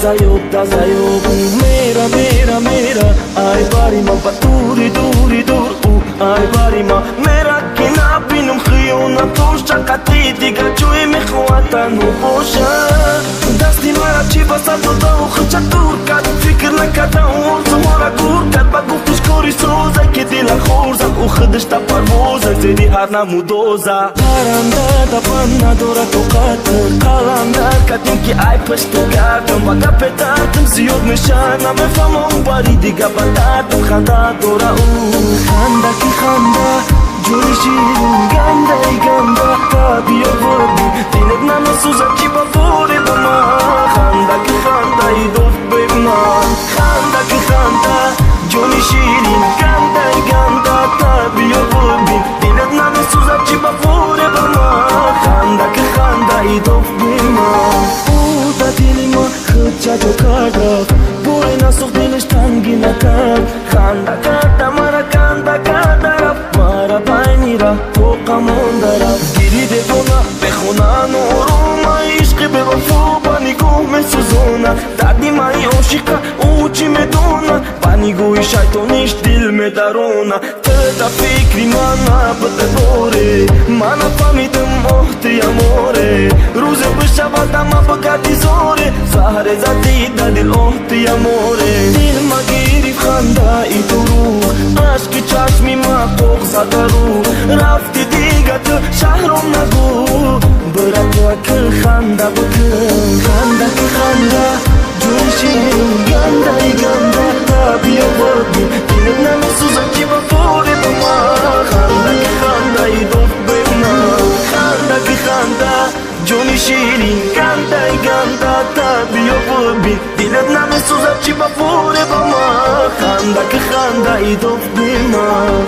دازایوب میرا ای باری ما با دوری دور ای باری ما میرا که نبینم خیانتش چقدر دیگه جوی میخواد تنها باشم دستی مرا چی واسه داده و خود دور کرد فکر نکردم ورز مرا گور کرد با گفتش کاری سوزه که دل خور زد او خودش تا پروازه زیدی هر نمو دوزه پرنده دفن نداره تو قطر قلندر کردیم که ای پشتو کردم و گپ دردم زیاد میشه نمیفهمم باری دیگه با دردم خنده داره او خنده که خنده جوری شیرین گنده تا بیا بردی دلت نمسوزه چی با بوری با من خنده که خنده ای دوست به من خنده که خنده جوری شیرین گنده تا بیا بردی دلت نمسوزه چی با بوری با من خنده که خنده ای دوست به من او دا دل ما خود جا کرده بوری نسوخ دلش تنگی نکرد خنده کرده مرا کنده رفت مرا بینی را تو قمون درفت گیری دیوونه بخونه نورومه عشقی به وفا با نگاه میسوزونه دردی مای عاشقه او چی میدونه با نگوی شیطانیش دل میدرونه تا فکری من نبوده باره من فهمیدم احتی اماره روز بشودم بگردی زاره زهر زدی در دل احتی اماره دل ما گیری خنده ای دروغ عشق چشمی ما بغزد رو رفتی دیگه تو شهرم نگو برا تو که خنده بکن خنده که خنده جوی شیرین گنده تا بیا بردی دلت نمیسوزه چی با فوری با من خنده که خنده ای دوست به من خنده که خنده جونی شیرین گنده تا بیا بردی دلت نمیسوزه چی با فوری با من خنده که خنده ای دوست به من